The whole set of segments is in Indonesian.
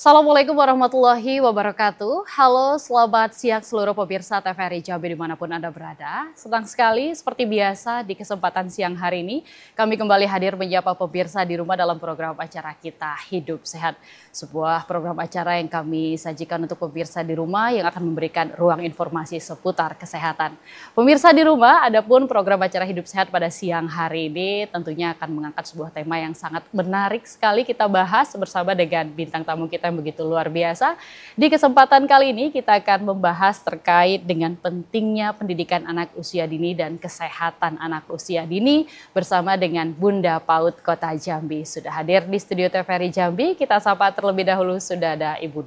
Assalamualaikum warahmatullahi wabarakatuh. Halo, selamat siang seluruh pemirsa TVRI Jambi dimanapun Anda berada. Senang sekali seperti biasa di kesempatan siang hari ini kami kembali hadir menyapa pemirsa di rumah dalam program acara kita Hidup Sehat. Sebuah program acara yang kami sajikan untuk pemirsa di rumah yang akan memberikan ruang informasi seputar kesehatan. Pemirsa di rumah, adapun program acara Hidup Sehat pada siang hari ini tentunya akan mengangkat sebuah tema yang sangat menarik sekali kita bahas bersama dengan bintang tamu kita yang begitu luar biasa. Di kesempatan kali ini kita akan membahas terkait dengan pentingnya pendidikan anak usia dini dan kesehatan anak usia dini bersama dengan Bunda PAUD Kota Jambi. Sudah hadir di studio TVRI Jambi, kita sapa terlebih dahulu sudah ada Ibu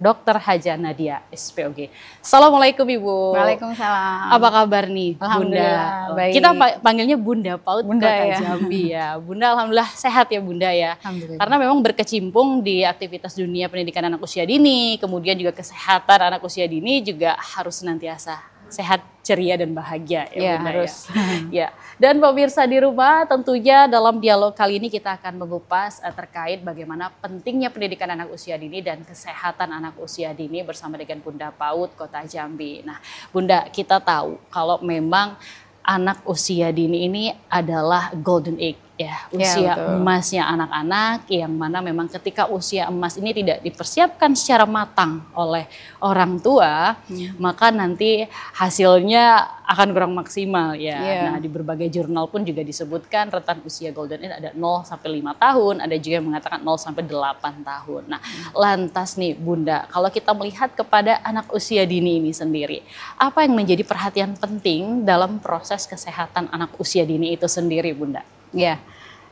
Dr. Haja Nadia, SPOG. Assalamualaikum Ibu. Waalaikumsalam. Apa kabar nih Bunda? Baik. Kita panggilnya Bunda PAUD Bunda, Kota ya. Jambi ya. Bunda alhamdulillah sehat ya Bunda ya. Alhamdulillah. Karena memang berkecimpung di aktivitas dunia pendidikan anak usia dini, kemudian juga kesehatan anak usia dini juga harus senantiasa sehat, ceria dan bahagia ya, Bunda, harus. Ya. Dan pemirsa di rumah tentunya dalam dialog kali ini kita akan mengupas terkait bagaimana pentingnya pendidikan anak usia dini dan kesehatan anak usia dini bersama dengan Bunda PAUD Kota Jambi. Nah, Bunda, kita tahu kalau memang anak usia dini ini adalah golden age ya, usia emasnya anak-anak, yang mana memang ketika usia emas ini tidak dipersiapkan secara matang oleh orang tua, maka nanti hasilnya akan kurang maksimal ya. Nah, di berbagai jurnal pun juga disebutkan rentan usia golden age ada 0 sampai 5 tahun, ada juga yang mengatakan 0 sampai 8 tahun. Nah, lantas nih Bunda, kalau kita melihat kepada anak usia dini ini sendiri, apa yang menjadi perhatian penting dalam proses kesehatan anak usia dini itu sendiri, Bunda? Ya,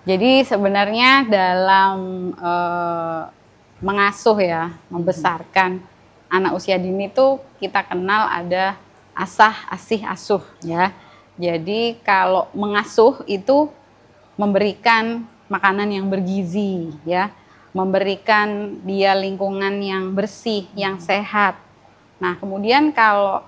jadi sebenarnya dalam mengasuh ya, membesarkan anak usia dini itu kita kenal ada asah, asih, asuh ya. Jadi kalau mengasuh itu memberikan makanan yang bergizi ya, memberikan dia lingkungan yang bersih, yang sehat. Nah, kemudian kalau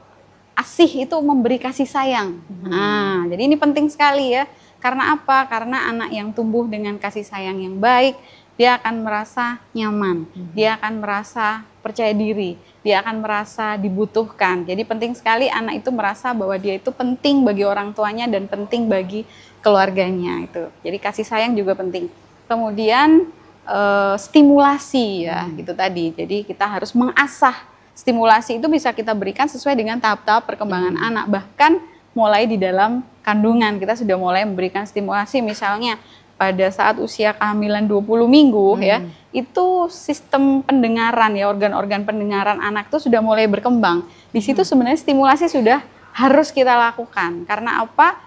asih itu memberi kasih sayang. Nah, jadi ini penting sekali ya. Karena apa? Karena anak yang tumbuh dengan kasih sayang yang baik, dia akan merasa nyaman, dia akan merasa percaya diri, dia akan merasa dibutuhkan. Jadi penting sekali anak itu merasa bahwa dia itu penting bagi orang tuanya dan penting bagi keluarganya itu. Jadi kasih sayang juga penting. Kemudian stimulasi ya, itu tadi. Jadi kita harus mengasah. Stimulasi itu bisa kita berikan sesuai dengan tahap-tahap perkembangan anak, bahkan mulai di dalam kandungan kita sudah mulai memberikan stimulasi, misalnya pada saat usia kehamilan 20 minggu ya, itu sistem pendengaran ya, organ-organ pendengaran anak itu sudah mulai berkembang. Di situ sebenarnya stimulasi sudah harus kita lakukan. Karena apa?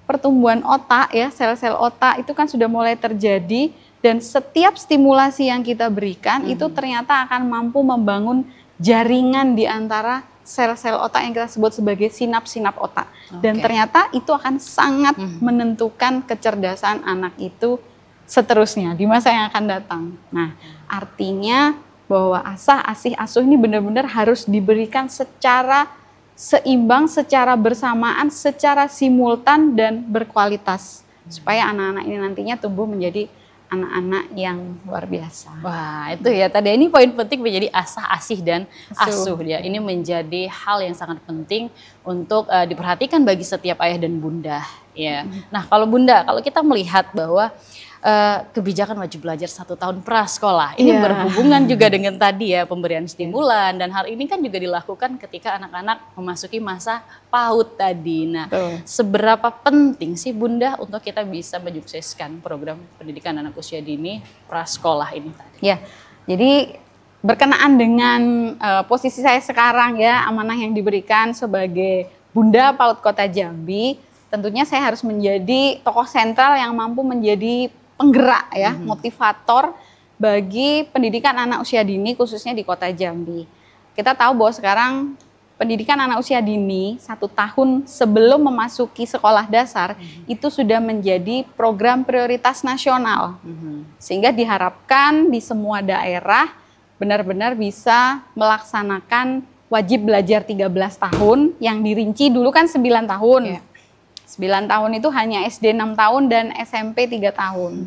Pertumbuhan otak ya, sel-sel otak itu kan sudah mulai terjadi, dan setiap stimulasi yang kita berikan itu ternyata akan mampu membangun jaringan di antara sel-sel otak yang kita sebut sebagai sinap-sinap otak. Dan ternyata itu akan sangat menentukan kecerdasan anak itu seterusnya di masa yang akan datang. Nah, artinya bahwa asah, asih, asuh ini benar-benar harus diberikan secara seimbang, secara bersamaan, secara simultan dan berkualitas. Supaya anak-anak ini nantinya tumbuh menjadi anak-anak yang luar biasa. Wah, itu ya tadi, ini poin penting menjadi asah, asih, dan asuh ya. Ini menjadi hal yang sangat penting untuk diperhatikan bagi setiap ayah dan bunda ya. Nah, kalau Bunda, kalau kita melihat bahwa kebijakan wajib belajar 1 tahun prasekolah ini berhubungan juga dengan tadi ya, pemberian stimulan, dan hal ini kan juga dilakukan ketika anak-anak memasuki masa PAUD tadi. Nah, seberapa penting sih Bunda untuk kita bisa menyukseskan program pendidikan anak usia dini prasekolah ini tadi? Ya, jadi berkenaan dengan posisi saya sekarang ya, amanah yang diberikan sebagai Bunda PAUD Kota Jambi, tentunya saya harus menjadi tokoh sentral yang mampu menjadi penggerak ya, motivator bagi pendidikan anak usia dini khususnya di Kota Jambi. Kita tahu bahwa sekarang pendidikan anak usia dini 1 tahun sebelum memasuki sekolah dasar itu sudah menjadi program prioritas nasional. Sehingga diharapkan di semua daerah benar-benar bisa melaksanakan wajib belajar 13 tahun yang dirinci dulu kan 9 tahun. 9 tahun itu hanya SD 6 tahun dan SMP 3 tahun.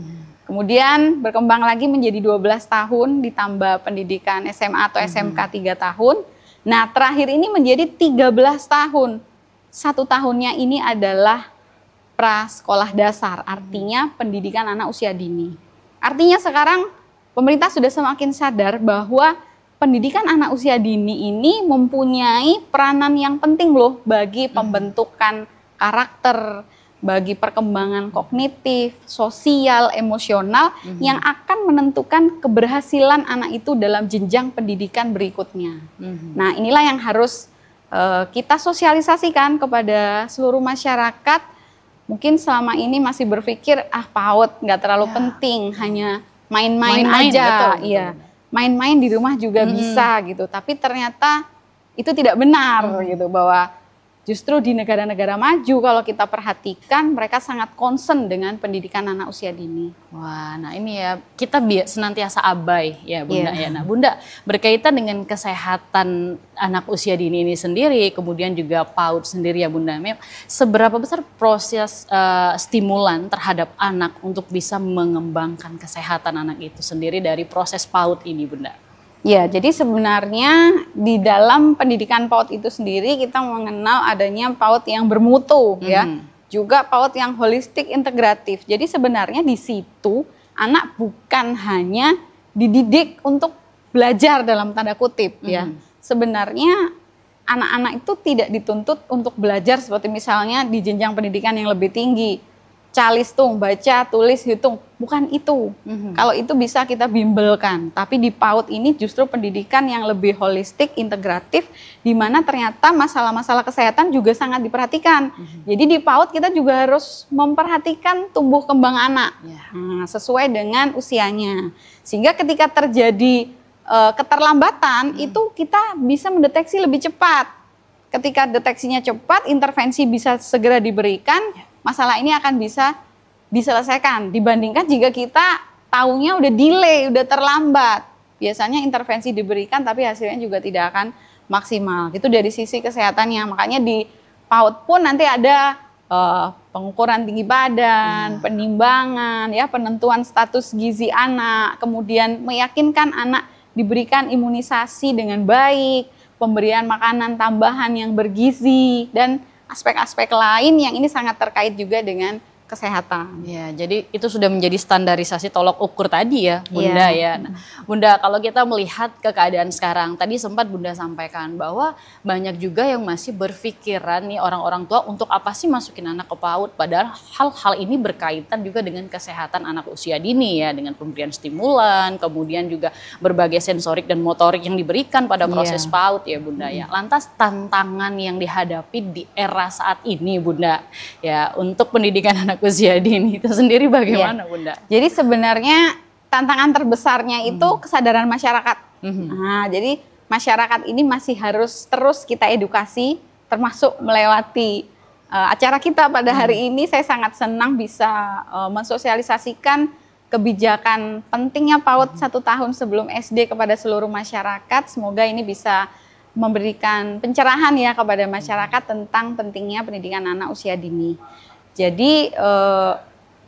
Kemudian berkembang lagi menjadi 12 tahun ditambah pendidikan SMA atau SMK 3 tahun. Nah, terakhir ini menjadi 13 tahun. 1 tahunnya ini adalah prasekolah dasar, artinya pendidikan anak usia dini. Artinya sekarang pemerintah sudah semakin sadar bahwa pendidikan anak usia dini ini mempunyai peranan yang penting loh bagi pembentukan karakter, bagi perkembangan kognitif, sosial, emosional yang akan menentukan keberhasilan anak itu dalam jenjang pendidikan berikutnya. Nah, inilah yang harus kita sosialisasikan kepada seluruh masyarakat. Mungkin selama ini masih berpikir, PAUD nggak terlalu penting, hanya main-main aja. Iya, main-main di rumah juga bisa gitu. Tapi ternyata itu tidak benar gitu, bahwa justru di negara-negara maju kalau kita perhatikan mereka sangat concern dengan pendidikan anak usia dini. Wah, nah ini ya kita senantiasa abai ya Bunda ya. Nah Bunda, berkaitan dengan kesehatan anak usia dini ini sendiri, kemudian juga PAUD sendiri ya Bunda, seberapa besar proses stimulan terhadap anak untuk bisa mengembangkan kesehatan anak itu sendiri dari proses PAUD ini Bunda? Ya, jadi sebenarnya di dalam pendidikan PAUD itu sendiri kita mengenal adanya PAUD yang bermutu ya, juga PAUD yang holistik integratif. Jadi sebenarnya di situ anak bukan hanya dididik untuk belajar dalam tanda kutip ya. Sebenarnya anak-anak itu tidak dituntut untuk belajar seperti misalnya di jenjang pendidikan yang lebih tinggi. Calistung, baca, tulis, hitung, bukan itu. Kalau itu bisa kita bimbelkan, tapi di PAUD ini justru pendidikan yang lebih holistik, integratif, di mana ternyata masalah-masalah kesehatan juga sangat diperhatikan. Jadi di PAUD kita juga harus memperhatikan tumbuh kembang anak, sesuai dengan usianya. Sehingga ketika terjadi keterlambatan, itu kita bisa mendeteksi lebih cepat. Ketika deteksinya cepat, intervensi bisa segera diberikan, masalah ini akan bisa diselesaikan dibandingkan jika kita taunya udah delay, udah terlambat. Biasanya intervensi diberikan tapi hasilnya juga tidak akan maksimal. Itu dari sisi kesehatannya. Makanya di PAUD pun nanti ada pengukuran tinggi badan, penimbangan, ya, penentuan status gizi anak, kemudian meyakinkan anak diberikan imunisasi dengan baik, pemberian makanan tambahan yang bergizi, dan aspek-aspek lain yang ini sangat terkait juga dengan kesehatan. Ya, jadi itu sudah menjadi standarisasi tolok ukur tadi ya, Bunda ya. Nah, Bunda, kalau kita melihat ke keadaan sekarang, tadi sempat Bunda sampaikan bahwa banyak juga yang masih berpikiran nih orang-orang tua untuk apa sih masukin anak ke PAUD, padahal hal-hal ini berkaitan juga dengan kesehatan anak usia dini ya, dengan pemberian stimulan, kemudian juga berbagai sensorik dan motorik yang diberikan pada proses PAUD ya Bunda ya. Lantas tantangan yang dihadapi di era saat ini Bunda ya untuk pendidikan anak usia dini itu sendiri bagaimana Bunda? Jadi sebenarnya tantangan terbesarnya itu kesadaran masyarakat. Nah, jadi masyarakat ini masih harus terus kita edukasi, termasuk melewati acara kita pada hari ini. Saya sangat senang bisa mensosialisasikan kebijakan pentingnya PAUD 1 tahun sebelum SD kepada seluruh masyarakat. Semoga ini bisa memberikan pencerahan ya kepada masyarakat tentang pentingnya pendidikan anak usia dini. Jadi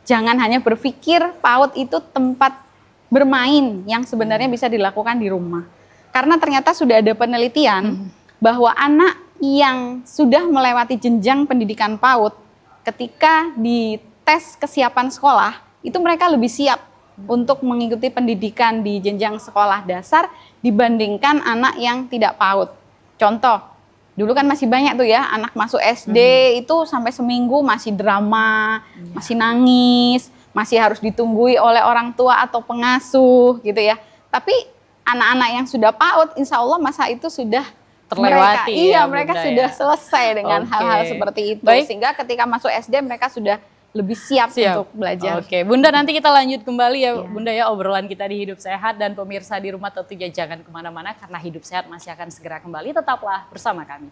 jangan hanya berpikir PAUD itu tempat bermain yang sebenarnya bisa dilakukan di rumah. Karena ternyata sudah ada penelitian bahwa anak yang sudah melewati jenjang pendidikan PAUD ketika di tes kesiapan sekolah itu mereka lebih siap untuk mengikuti pendidikan di jenjang sekolah dasar dibandingkan anak yang tidak PAUD. Contoh, dulu kan masih banyak tuh ya anak masuk SD itu sampai seminggu masih drama, masih nangis, masih harus ditunggui oleh orang tua atau pengasuh gitu ya. Tapi anak-anak yang sudah PAUD insya Allah masa itu sudah terlewati. Mereka sudah selesai dengan hal-hal seperti itu. Sehingga ketika masuk SD mereka sudah lebih siap untuk belajar. Oke, Bunda, nanti kita lanjut kembali ya Bunda ya obrolan kita di Hidup Sehat, dan pemirsa di rumah tentunya jangan kemana-mana karena Hidup Sehat masih akan segera kembali, tetaplah bersama kami.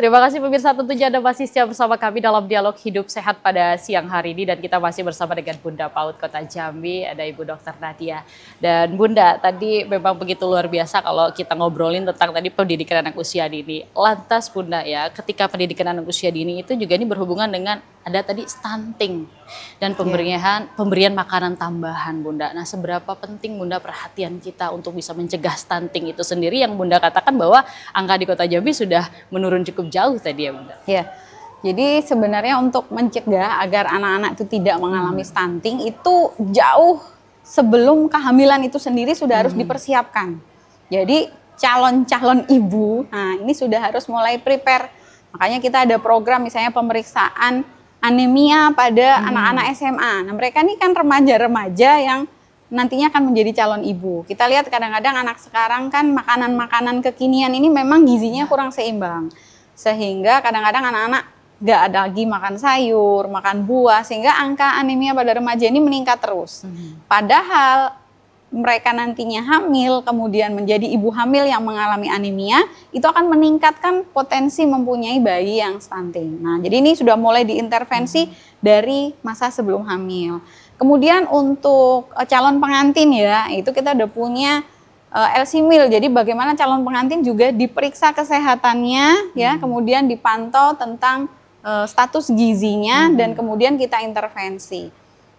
Terima kasih pemirsa, tentunya Anda masih setia bersama kami dalam dialog hidup sehat pada siang hari ini dan kita masih bersama dengan Bunda PAUD Kota Jambi, ada Ibu Dr. Nadia. Dan Bunda, tadi memang begitu luar biasa kalau kita ngobrolin tentang tadi pendidikan anak usia dini. Lantas Bunda ya, ketika pendidikan anak usia dini itu juga ini berhubungan dengan ada tadi stunting dan pemberian makanan tambahan Bunda. Nah, seberapa penting Bunda perhatian kita untuk bisa mencegah stunting itu sendiri yang Bunda katakan bahwa angka di Kota Jambi sudah menurun cukup jauh tadi ya Bunda. Ya. Jadi sebenarnya untuk mencegah agar anak-anak itu tidak mengalami stunting itu jauh sebelum kehamilan itu sendiri sudah harus dipersiapkan. Jadi calon-calon ibu, nah ini sudah harus mulai prepare. Makanya kita ada program misalnya pemeriksaan anemia pada anak-anak SMA. Nah mereka ini kan remaja-remaja yang nantinya akan menjadi calon ibu. Kita lihat kadang-kadang anak sekarang kan makanan-makanan kekinian ini memang gizinya kurang seimbang. Sehingga kadang-kadang anak-anak nggak ada lagi makan sayur, makan buah, sehingga angka anemia pada remaja ini meningkat terus. Padahal mereka nantinya hamil, kemudian menjadi ibu hamil yang mengalami anemia, itu akan meningkatkan potensi mempunyai bayi yang stunting. Nah, jadi ini sudah mulai diintervensi dari masa sebelum hamil. Kemudian untuk calon pengantin ya, itu kita udah punya LC Meal. Jadi bagaimana calon pengantin juga diperiksa kesehatannya, ya, kemudian dipantau tentang status gizinya dan kemudian kita intervensi.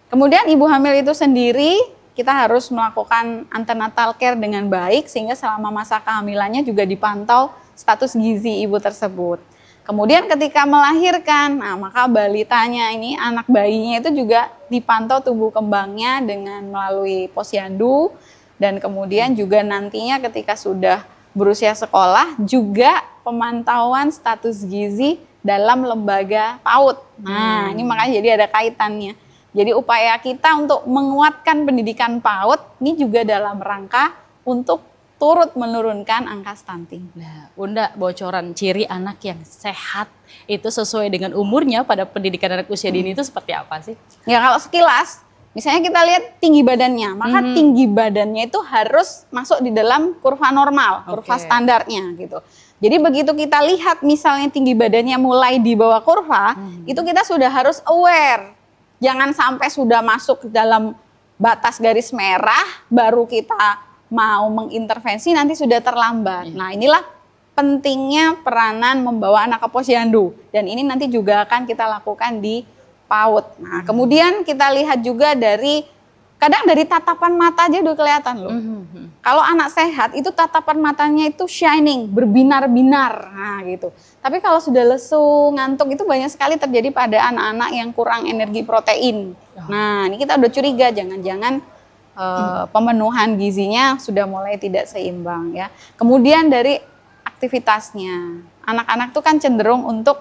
Kemudian ibu hamil itu sendiri kita harus melakukan antenatal care dengan baik sehingga selama masa kehamilannya juga dipantau status gizi ibu tersebut. Kemudian ketika melahirkan, nah maka balitanya ini, anak bayinya itu juga dipantau tumbuh kembangnya dengan melalui posyandu dan kemudian juga nantinya ketika sudah berusia sekolah juga pemantauan status gizi dalam lembaga PAUD. Nah, ini makanya jadi ada kaitannya. Jadi upaya kita untuk menguatkan pendidikan PAUD ini juga dalam rangka untuk turut menurunkan angka stunting. Nah, Bunda, bocoran ciri anak yang sehat itu sesuai dengan umurnya pada pendidikan anak usia dini itu seperti apa sih? Ya kalau sekilas, misalnya kita lihat tinggi badannya, maka tinggi badannya itu harus masuk di dalam kurva normal, kurva standarnya gitu. Jadi begitu kita lihat misalnya tinggi badannya mulai di bawah kurva, itu kita sudah harus aware. Jangan sampai sudah masuk ke dalam batas garis merah, baru kita mau mengintervensi, nanti sudah terlambat. Nah inilah pentingnya peranan membawa anak ke posyandu. Dan ini nanti juga akan kita lakukan di PAUD. Nah kemudian kita lihat juga kadang dari tatapan mata aja udah kelihatan loh. Kalau anak sehat itu tatapan matanya itu shining, berbinar-binar, nah gitu. Tapi kalau sudah lesu, ngantuk itu banyak sekali terjadi pada anak-anak yang kurang energi protein. Nah ini kita udah curiga, jangan-jangan pemenuhan gizinya sudah mulai tidak seimbang ya. Kemudian dari aktivitasnya, anak-anak tuh kan cenderung untuk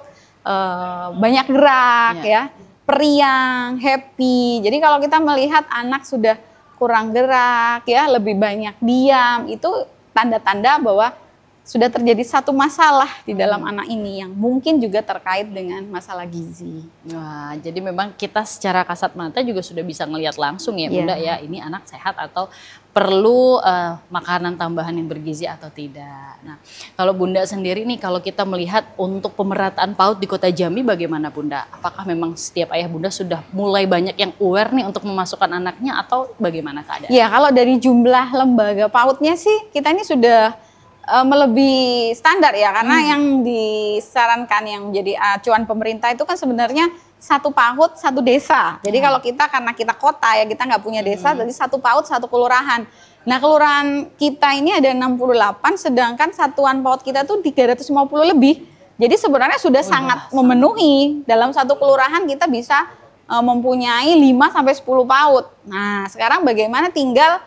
banyak gerak ya. Periang, happy. Jadi kalau kita melihat anak sudah kurang gerak ya, lebih banyak diam, itu tanda-tanda bahwa sudah terjadi satu masalah di dalam anak ini yang mungkin juga terkait dengan masalah gizi. Wah, jadi memang kita secara kasat mata juga sudah bisa ngelihat langsung ya Bunda ya, ini anak sehat atau perlu makanan tambahan yang bergizi atau tidak. Nah, kalau Bunda sendiri nih, kalau kita melihat untuk pemerataan PAUD di Kota Jambi bagaimana Bunda? Apakah memang setiap ayah Bunda sudah mulai banyak yang aware nih untuk memasukkan anaknya atau bagaimana keadaan? Ya, kalau dari jumlah lembaga PAUD-nya sih kita ini sudah melebihi standar ya, karena yang disarankan yang menjadi acuan pemerintah itu kan sebenarnya satu PAUD satu desa. Jadi kalau kita karena kita kota ya, kita nggak punya desa, jadi satu PAUD satu kelurahan. Nah kelurahan kita ini ada 68, sedangkan satuan PAUD kita tuh 350 lebih. Jadi sebenarnya sudah sangat memenuhi. Dalam satu kelurahan kita bisa mempunyai 5-10 PAUD. Nah sekarang bagaimana tinggal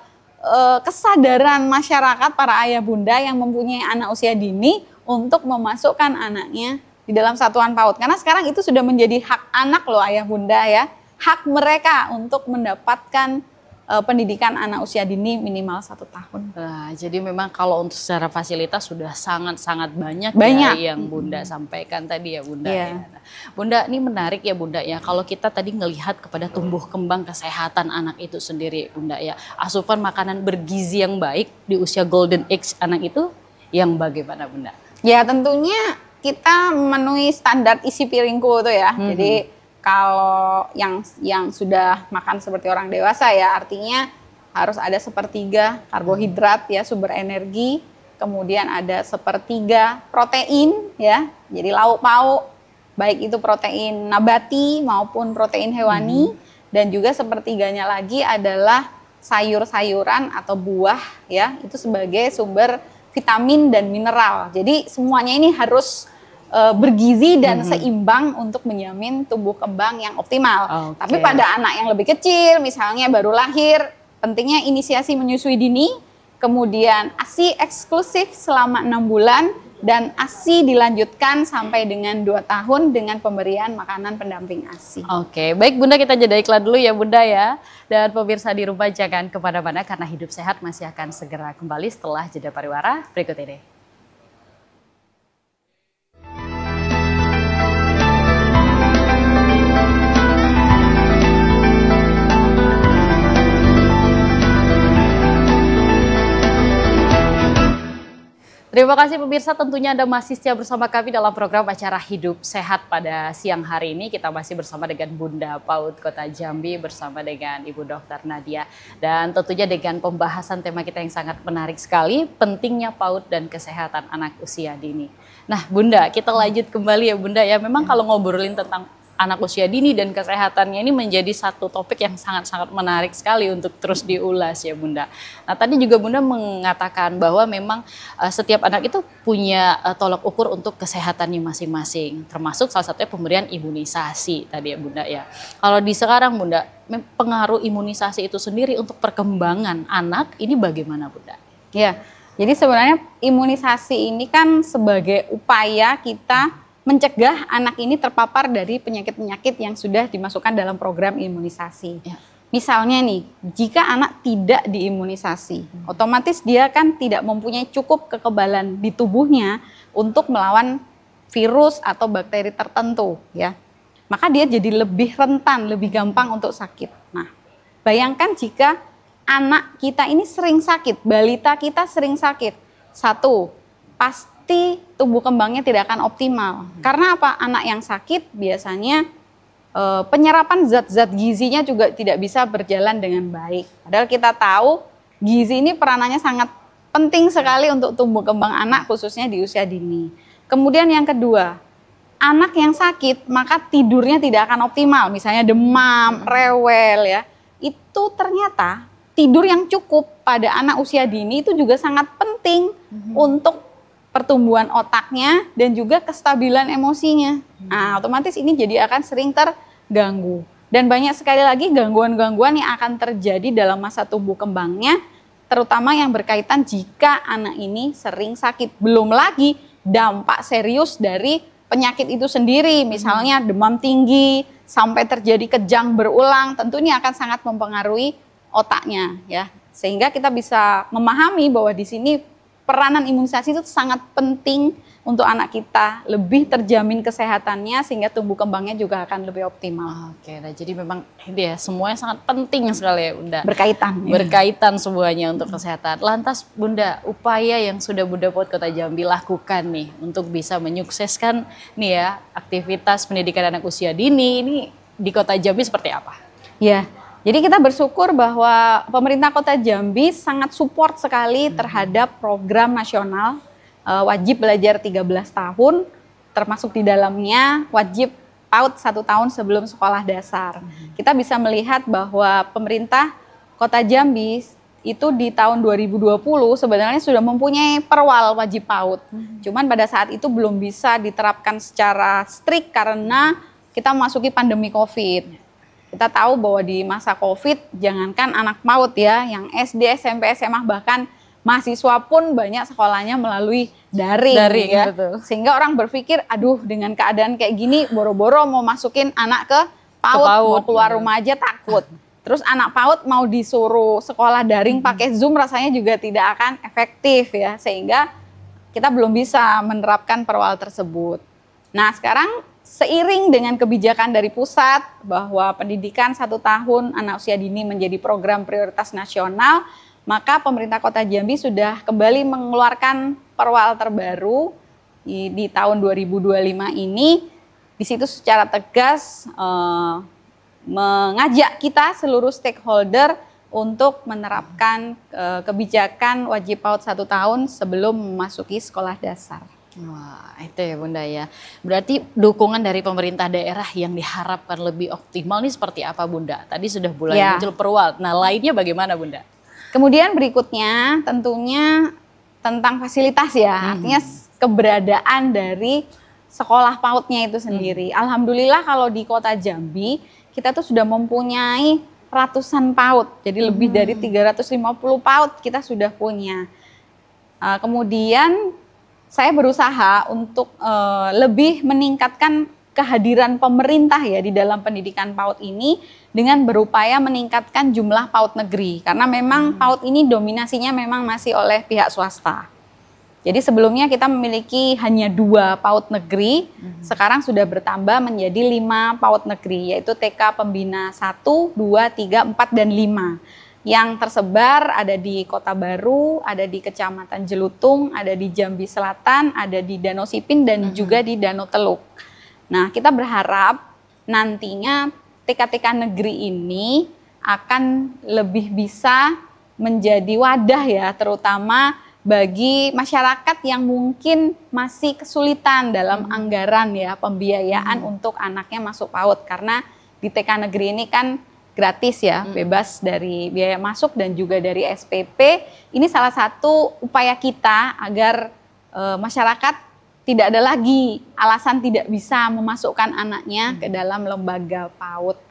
kesadaran masyarakat para ayah bunda yang mempunyai anak usia dini untuk memasukkan anaknya di dalam satuan PAUD. Karena sekarang itu sudah menjadi hak anak loh ayah bunda ya. Hak mereka untuk mendapatkan pendidikan anak usia dini minimal 1 tahun. Nah, jadi memang kalau untuk secara fasilitas sudah sangat-sangat banyak ya yang Bunda sampaikan tadi ya Bunda. Ya. Nah, Bunda, ini menarik ya Bunda ya. Kalau kita tadi ngelihat kepada tumbuh kembang kesehatan anak itu sendiri Bunda ya. Asupan makanan bergizi yang baik di usia golden age anak itu yang bagaimana Bunda? Ya tentunya kita memenuhi standar isi piringku tuh ya. Jadi kalau yang sudah makan seperti orang dewasa ya, artinya harus ada sepertiga karbohidrat ya, sumber energi, kemudian ada sepertiga protein ya, jadi lauk pauk, baik itu protein nabati maupun protein hewani, dan juga sepertiganya lagi adalah sayur-sayuran atau buah ya, itu sebagai sumber vitamin dan mineral. Jadi semuanya ini harus bergizi dan seimbang untuk menjamin tumbuh kembang yang optimal. Tapi pada anak yang lebih kecil, misalnya baru lahir, pentingnya inisiasi menyusui dini, kemudian ASI eksklusif selama 6 bulan, dan ASI dilanjutkan sampai dengan 2 tahun dengan pemberian makanan pendamping ASI. Oke, baik Bunda, kita jeda iklan dulu ya Bunda ya. Dan pemirsa di rumah jangan kemana-mana karena Hidup Sehat masih akan segera kembali setelah jeda pariwara berikut ini. Terima kasih pemirsa, tentunya Anda masih setia bersama kami dalam program acara Hidup Sehat pada siang hari ini. Kita masih bersama dengan Bunda PAUD Kota Jambi bersama dengan Ibu Dr. Nadia. Dan tentunya dengan pembahasan tema kita yang sangat menarik sekali, pentingnya PAUD dan kesehatan anak usia dini. Nah Bunda, kita lanjut kembali ya Bunda ya. Memang kalau ngobrolin tentang anak usia dini dan kesehatannya ini menjadi satu topik yang sangat-sangat menarik sekali untuk terus diulas ya Bunda. Nah tadi juga Bunda mengatakan bahwa memang setiap anak itu punya tolak ukur untuk kesehatannya masing-masing, termasuk salah satunya pemberian imunisasi tadi ya Bunda ya. Kalau di sekarang Bunda, pengaruh imunisasi itu sendiri untuk perkembangan anak ini bagaimana Bunda? Ya, jadi sebenarnya imunisasi ini kan sebagai upaya kita mencegah anak ini terpapar dari penyakit-penyakit yang sudah dimasukkan dalam program imunisasi. Ya. Misalnya nih, jika anak tidak diimunisasi, otomatis dia kan tidak mempunyai cukup kekebalan di tubuhnya untuk melawan virus atau bakteri tertentu, ya. Maka dia jadi lebih rentan, lebih gampang untuk sakit. Nah, bayangkan jika anak kita ini sering sakit, balita kita sering sakit. Satu, pasti tumbuh kembangnya tidak akan optimal. Karena apa? Anak yang sakit biasanya penyerapan zat-zat gizinya juga tidak bisa berjalan dengan baik. Padahal kita tahu gizi ini peranannya sangat penting sekali untuk tumbuh kembang anak khususnya di usia dini. Kemudian yang kedua, anak yang sakit maka tidurnya tidak akan optimal. Misalnya demam, rewel ya. Itu ternyata tidur yang cukup pada anak usia dini itu juga sangat penting untuk pertumbuhan otaknya dan juga kestabilan emosinya. Nah, otomatis ini jadi akan sering terganggu. Dan banyak sekali lagi gangguan-gangguan yang akan terjadi dalam masa tumbuh kembangnya, terutama yang berkaitan jika anak ini sering sakit. Belum lagi dampak serius dari penyakit itu sendiri, misalnya demam tinggi, sampai terjadi kejang berulang, tentu ini akan sangat mempengaruhi otaknya, ya. Sehingga kita bisa memahami bahwa di sini peranan imunisasi itu sangat penting untuk anak kita lebih terjamin kesehatannya sehingga tumbuh kembangnya juga akan lebih optimal. Oke, nah jadi memang ini ya semuanya sangat penting sekali ya Bunda. Berkaitan. Berkaitan semuanya untuk kesehatan. Lantas Bunda, upaya yang sudah Bunda PAUD Kota Jambi lakukan nih untuk bisa menyukseskan nih ya aktivitas pendidikan anak usia dini ini di Kota Jambi seperti apa? Ya. Jadi kita bersyukur bahwa pemerintah Kota Jambi sangat support sekali terhadap program nasional wajib belajar 13 tahun, termasuk di dalamnya wajib PAUD 1 tahun sebelum sekolah dasar. Kita bisa melihat bahwa pemerintah Kota Jambi itu di tahun 2020 sebenarnya sudah mempunyai perwal wajib PAUD. Cuman pada saat itu belum bisa diterapkan secara strict karena kita memasuki pandemi COVID. Kita tahu bahwa di masa COVID, jangankan anak PAUD ya, yang SD, SMP, SMA, bahkan mahasiswa pun banyak sekolahnya melalui daring ya. Betul. Sehingga orang berpikir, aduh dengan keadaan kayak gini, boro-boro mau masukin anak ke PAUD, mau keluar rumah aja takut. Terus anak PAUD mau disuruh sekolah daring pakai Zoom rasanya juga tidak akan efektif ya. Sehingga kita belum bisa menerapkan perwal tersebut. Nah sekarang seiring dengan kebijakan dari pusat bahwa pendidikan 1 tahun anak usia dini menjadi program prioritas nasional, maka pemerintah Kota Jambi sudah kembali mengeluarkan perwal terbaru di tahun 2025 ini, di situ secara tegas mengajak kita seluruh stakeholder untuk menerapkan kebijakan wajib PAUD 1 tahun sebelum memasuki sekolah dasar. Wah, itu ya Bunda ya. Berarti dukungan dari pemerintah daerah yang diharapkan lebih optimal ini seperti apa Bunda? Tadi sudah mulai muncul perwal. Nah, lainnya bagaimana Bunda? Kemudian berikutnya tentunya tentang fasilitas ya. Artinya keberadaan dari sekolah PAUD-nya itu sendiri. Alhamdulillah kalau di Kota Jambi kita tuh sudah mempunyai ratusan PAUD. Jadi lebih dari 350 PAUD kita sudah punya. Kemudian saya berusaha untuk lebih meningkatkan kehadiran pemerintah ya di dalam pendidikan PAUD ini dengan berupaya meningkatkan jumlah PAUD negeri. Karena memang PAUD ini dominasinya memang masih oleh pihak swasta. Jadi sebelumnya kita memiliki hanya 2 PAUD negeri, sekarang sudah bertambah menjadi 5 PAUD negeri, yaitu TK Pembina 1, 2, 3, 4, dan 5. Yang tersebar ada di Kota Baru, ada di Kecamatan Jelutung, ada di Jambi Selatan, ada di Danau Sipin, dan juga di Danau Teluk. Nah, kita berharap nantinya TK-TK negeri ini akan lebih bisa menjadi wadah ya, terutama bagi masyarakat yang mungkin masih kesulitan dalam anggaran ya, pembiayaan untuk anaknya masuk PAUD. Karena di TK negeri ini kan gratis ya, bebas dari biaya masuk dan juga dari SPP. Ini salah satu upaya kita agar masyarakat tidak ada lagi alasan tidak bisa memasukkan anaknya ke dalam lembaga PAUD.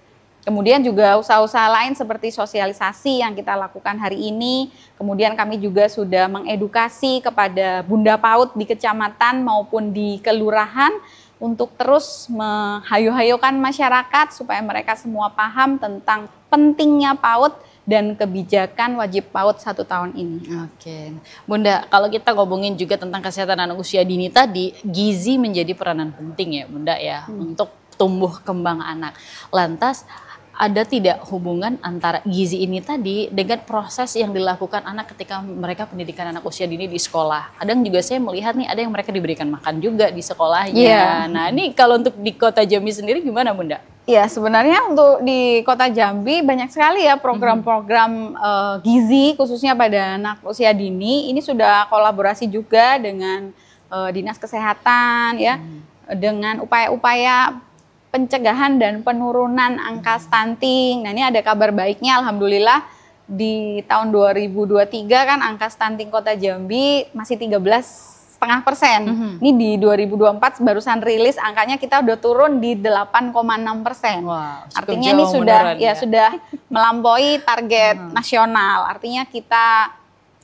Kemudian juga usaha-usaha lain seperti sosialisasi yang kita lakukan hari ini. Kemudian kami juga sudah mengedukasi kepada Bunda PAUD di kecamatan maupun di kelurahan untuk terus menghayu-hayukan masyarakat supaya mereka semua paham tentang pentingnya PAUD dan kebijakan wajib PAUD 1 tahun ini. Oke, Bunda, kalau kita ngomongin juga tentang kesehatan anak usia dini tadi, gizi menjadi peranan penting ya Bunda ya untuk tumbuh kembang anak. Lantas ada tidak hubungan antara gizi ini tadi dengan proses yang dilakukan anak ketika mereka pendidikan anak usia dini di sekolah? Kadang juga saya melihat nih ada yang mereka diberikan makan juga di sekolahnya. Nah ini kalau untuk di Kota Jambi sendiri gimana Bunda? Ya sebenarnya untuk di Kota Jambi banyak sekali ya program-program gizi khususnya pada anak usia dini. Ini sudah kolaborasi juga dengan Dinas Kesehatan ya, dengan upaya-upaya pencegahan dan penurunan angka stunting. Nah ini ada kabar baiknya, alhamdulillah di tahun 2023 kan angka stunting Kota Jambi masih 13,5%. Ini di 2024 barusan rilis angkanya kita udah turun di 8,6%. Artinya ini sudah sudah melampaui target nasional. Artinya kita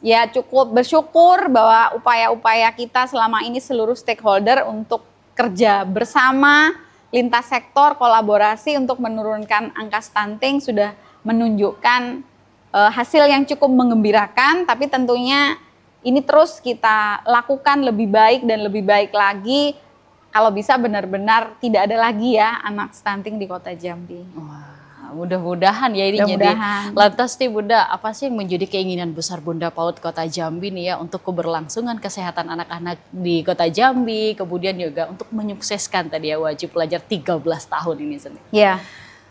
ya cukup bersyukur bahwa upaya-upaya kita selama ini seluruh stakeholder untuk kerja bersama lintas sektor kolaborasi untuk menurunkan angka stunting sudah menunjukkan hasil yang cukup menggembirakan, tapi tentunya ini terus kita lakukan lebih baik dan lebih baik lagi kalau bisa benar-benar tidak ada lagi ya anak stunting di Kota Jambi. Wah, mudah-mudahan ya ini jadi. Lantas nih Bunda, apa sih yang menjadi keinginan besar Bunda PAUD Kota Jambi nih ya untuk keberlangsungan kesehatan anak-anak di Kota Jambi, kemudian juga untuk menyukseskan tadi ya wajib belajar 13 tahun ini sendiri? Ya,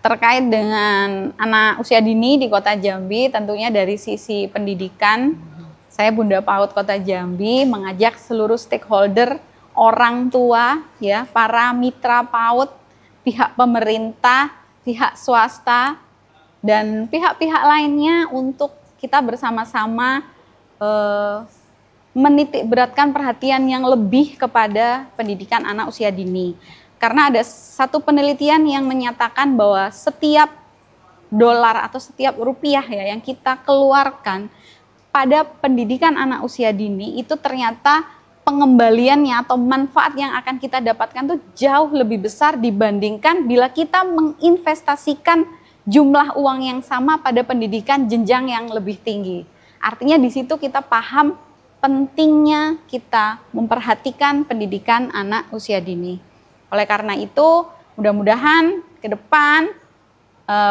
terkait dengan anak usia dini di Kota Jambi, tentunya dari sisi pendidikan, saya Bunda PAUD Kota Jambi mengajak seluruh stakeholder, orang tua, ya, para mitra PAUD, pihak pemerintah, pihak swasta, dan pihak-pihak lainnya untuk kita bersama-sama menitik beratkan perhatian yang lebih kepada pendidikan anak usia dini. Karena ada satu penelitian yang menyatakan bahwa setiap dolar atau setiap rupiah ya yang kita keluarkan pada pendidikan anak usia dini itu ternyata pengembaliannya atau manfaat yang akan kita dapatkan tuh jauh lebih besar dibandingkan bila kita menginvestasikan jumlah uang yang sama pada pendidikan jenjang yang lebih tinggi. Artinya di situ kita paham pentingnya kita memperhatikan pendidikan anak usia dini. Oleh karena itu, mudah-mudahan ke depan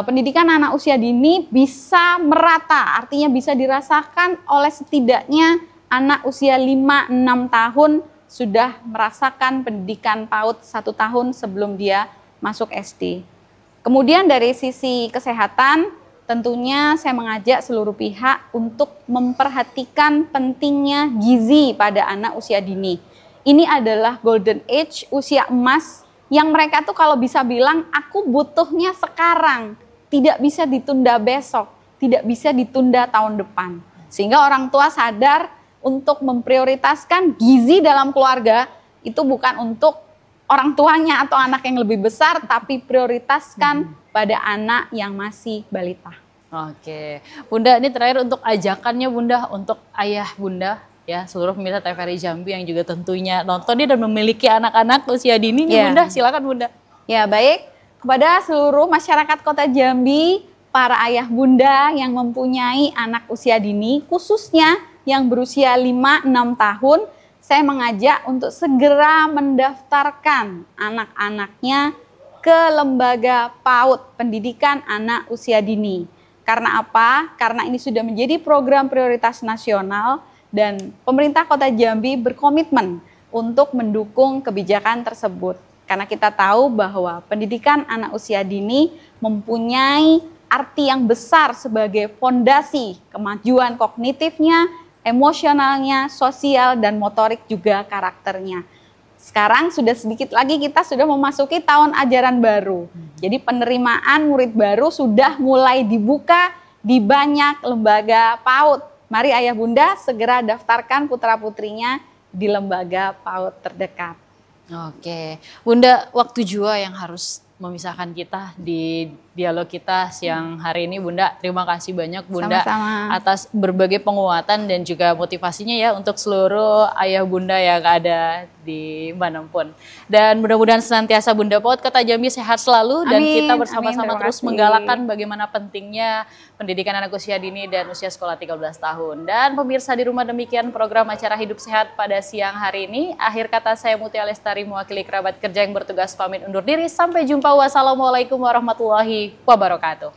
pendidikan anak usia dini bisa merata, artinya bisa dirasakan oleh setidaknya anak usia 5-6 tahun sudah merasakan pendidikan PAUD 1 tahun sebelum dia masuk SD. Kemudian dari sisi kesehatan, tentunya saya mengajak seluruh pihak untuk memperhatikan pentingnya gizi pada anak usia dini. Ini adalah golden age, usia emas, yang mereka tuh kalau bisa bilang, aku butuhnya sekarang, tidak bisa ditunda besok, tidak bisa ditunda tahun depan. Sehingga orang tua sadar untuk memprioritaskan gizi dalam keluarga, itu bukan untuk orang tuanya atau anak yang lebih besar, tapi prioritaskan pada anak yang masih balita. Oke, Bunda, ini terakhir untuk ajakannya Bunda, untuk ayah Bunda, ya seluruh pemirsa TVRI Jambi yang juga tentunya nonton ini dan memiliki anak-anak usia dini nih Bunda, silakan Bunda. Ya baik, kepada seluruh masyarakat Kota Jambi, para ayah bunda yang mempunyai anak usia dini, khususnya yang berusia 5-6 tahun, saya mengajak untuk segera mendaftarkan anak-anaknya ke lembaga PAUD, Pendidikan Anak Usia Dini. Karena apa? Karena ini sudah menjadi program prioritas nasional dan pemerintah Kota Jambi berkomitmen untuk mendukung kebijakan tersebut. Karena kita tahu bahwa pendidikan anak usia dini mempunyai arti yang besar sebagai fondasi kemajuan kognitifnya, emosionalnya, sosial, dan motorik juga karakternya. Sekarang sudah sedikit lagi kita sudah memasuki tahun ajaran baru. Jadi penerimaan murid baru sudah mulai dibuka di banyak lembaga PAUD. Mari ayah bunda segera daftarkan putra-putrinya di lembaga PAUD terdekat. Oke, Bunda, waktu jua yang harus memisahkan kita di dialog kita siang hari ini Bunda. Terima kasih banyak Bunda. Sama-sama. Atas berbagai penguatan dan juga motivasinya ya untuk seluruh ayah Bunda yang ada di manapun. Dan mudah-mudahan senantiasa Bunda PAUD Kota Jambi sehat selalu dan kita bersama-sama terus menggalakkan bagaimana pentingnya pendidikan anak usia dini dan usia sekolah 13 tahun. Dan pemirsa di rumah, demikian program acara Hidup Sehat pada siang hari ini. Akhir kata saya Mutia Lestari mewakili kerabat kerja yang bertugas pamit undur diri. Sampai jumpa. Wassalamualaikum warahmatullahi wabarakatuh.